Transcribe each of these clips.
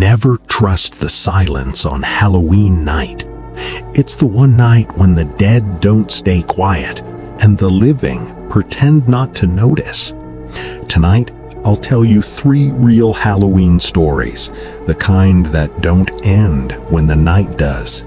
Never trust the silence on Halloween night. It's the one night when the dead don't stay quiet and the living pretend not to notice. Tonight, I'll tell you 3 real Halloween stories, the kind that don't end when the night does.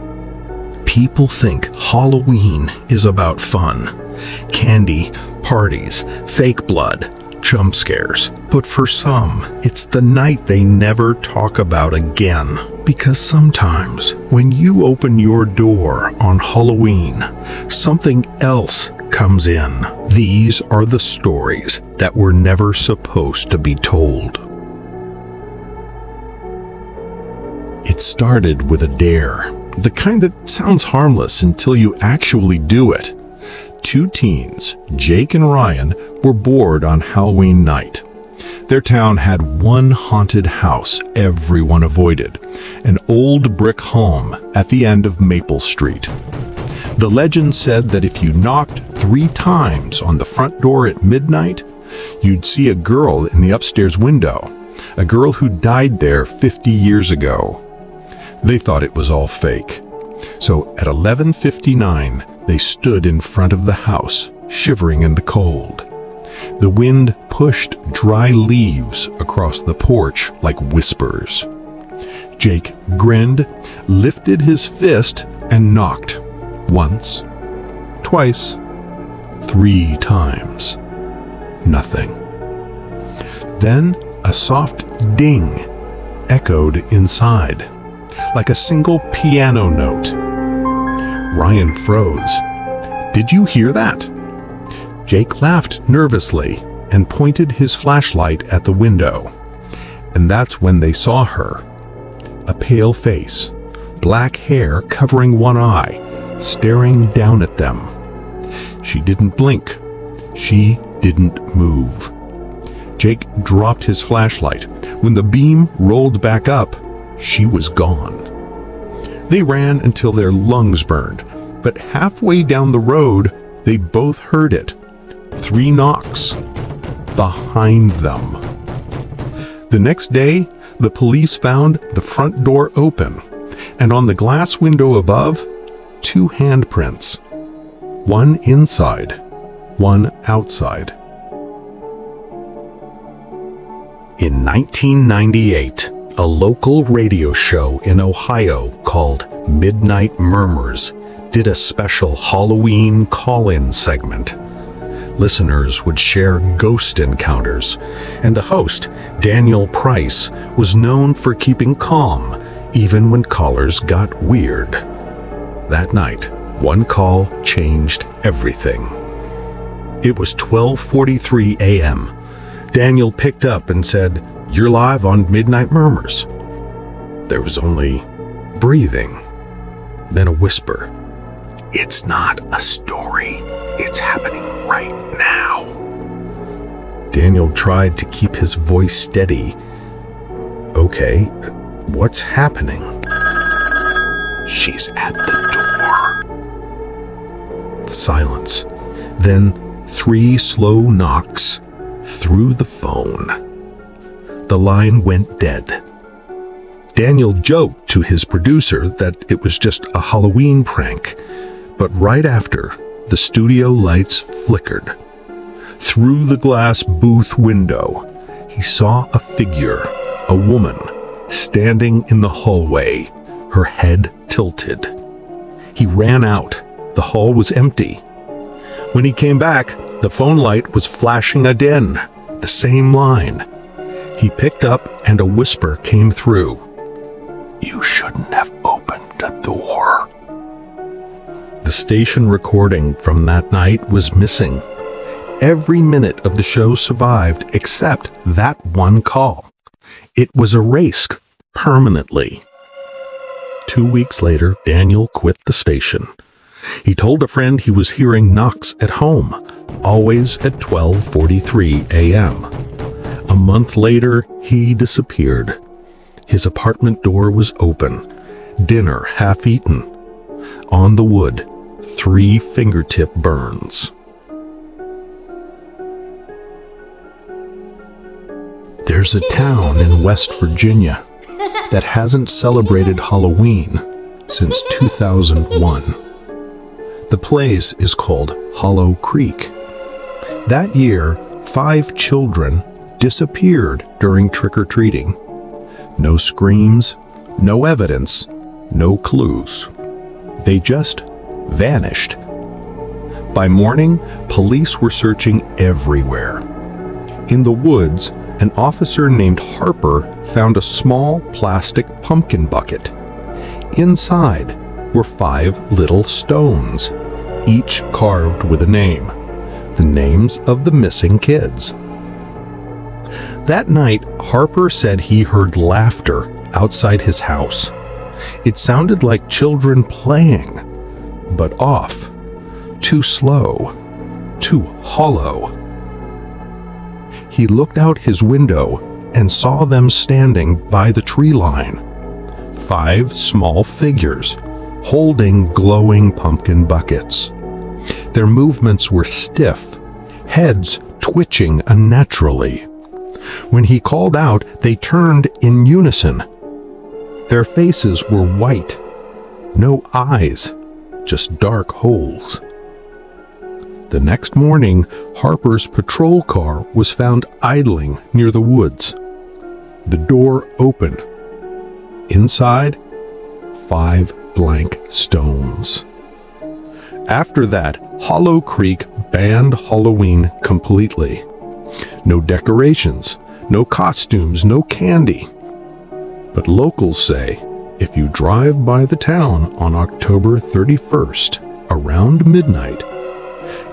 People think Halloween is about fun, candy, parties, fake blood, jump scares. But for some, it's the night they never talk about again. Because sometimes, when you open your door on Halloween, something else comes in. These are the stories that were never supposed to be told. It started with a dare, the kind that sounds harmless until you actually do it. 2 teens, Jake and Ryan, were bored on Halloween night. Their town had one haunted house everyone avoided, an old brick home at the end of Maple Street. The legend said that if you knocked 3 times on the front door at midnight, you'd see a girl in the upstairs window, a girl who died there 50 years ago. They thought it was all fake. So at 11:59, they stood in front of the house, shivering in the cold. The wind pushed dry leaves across the porch like whispers. Jake grinned, lifted his fist, and knocked. Once, twice, 3 times. Nothing. Then a soft ding echoed inside, like a single piano note. Ryan froze. "Did you hear that?" Jake laughed nervously and pointed his flashlight at the window. And that's when they saw her. A pale face, black hair covering one eye, staring down at them. She didn't blink. She didn't move. Jake dropped his flashlight. When the beam rolled back up, she was gone. They ran until their lungs burned, but halfway down the road, they both heard it. 3 knocks. Behind them. The next day, the police found the front door open, and on the glass window above, 2 handprints. One inside, one outside. In 1998, a local radio show in Ohio called Midnight Murmurs did a special Halloween call-in segment. Listeners would share ghost encounters, and the host, Daniel Price, was known for keeping calm even when callers got weird. That night, one call changed everything. It was 12:43 a.m. Daniel picked up and said, "You're live on Midnight Murmurs." There was only breathing, then a whisper. "It's not a story. It's happening right now." Daniel tried to keep his voice steady. "Okay, what's happening?" "She's at the door." Silence. Then 3 slow knocks through the phone. The line went dead. Daniel joked to his producer that it was just a Halloween prank, but right after, the studio lights flickered. Through the glass booth window, he saw a figure, a woman, standing in the hallway, her head tilted. He ran out. The hall was empty. When he came back, the phone light was flashing again, the same line. He picked up and a whisper came through. "You shouldn't have opened the door." The station recording from that night was missing. Every minute of the show survived except that one call. It was erased permanently. 2 weeks later, Daniel quit the station. He told a friend he was hearing knocks at home, always at 12:43 a.m. A month later, he disappeared. His apartment door was open, dinner half eaten. On the wood, 3 fingertip burns. There's a town in West Virginia. that hasn't celebrated Halloween since 2001. The place is called Hollow Creek. That year, 5 children disappeared during trick-or-treating. No screams, no evidence, no clues. They just vanished. By morning, police were searching everywhere. In the woods, an officer named Harper found a small plastic pumpkin bucket. Inside were 5 little stones, each carved with a name, the names of the missing kids. That night, Harper said he heard laughter outside his house. It sounded like children playing, but off, too slow, too hollow. He looked out his window and saw them standing by the tree line. 5 small figures, holding glowing pumpkin buckets. Their movements were stiff, heads twitching unnaturally. When he called out, they turned in unison. Their faces were white, no eyes, just dark holes. The next morning, Harper's patrol car was found idling near the woods. The door opened. Inside, 5 blank stones. After that, Hollow Creek banned Halloween completely. No decorations, no costumes, no candy. But locals say if you drive by the town on October 31st, around midnight,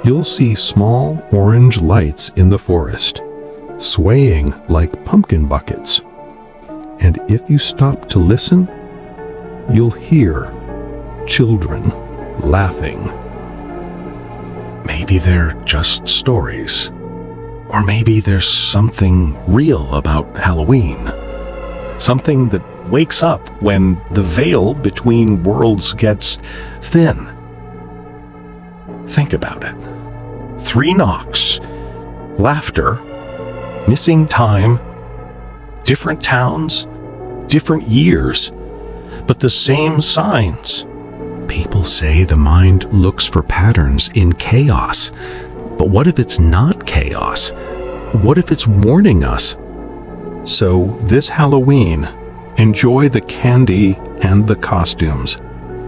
you'll see small orange lights in the forest, swaying like pumpkin buckets. And if you stop to listen, you'll hear children laughing. Maybe they're just stories. Or maybe there's something real about Halloween. Something that wakes up when the veil between worlds gets thin. Think about it. 3 knocks, laughter, missing time, different towns, different years, but the same signs. People say the mind looks for patterns in chaos. But what if it's not chaos? What if it's warning us? So this Halloween, enjoy the candy and the costumes.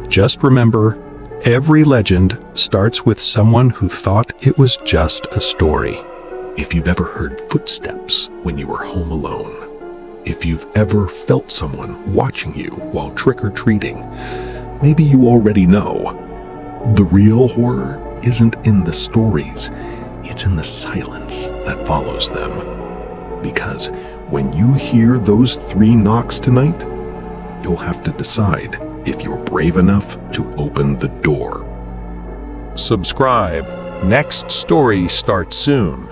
Just remember, every legend starts with someone who thought it was just a story. If you've ever heard footsteps when you were home alone, if you've ever felt someone watching you while trick-or-treating, maybe you already know. The real horror isn't in the stories, it's in the silence that follows them. Because when you hear those 3 knocks tonight, you'll have to decide if you're brave enough to open the door. Subscribe. Next story starts soon.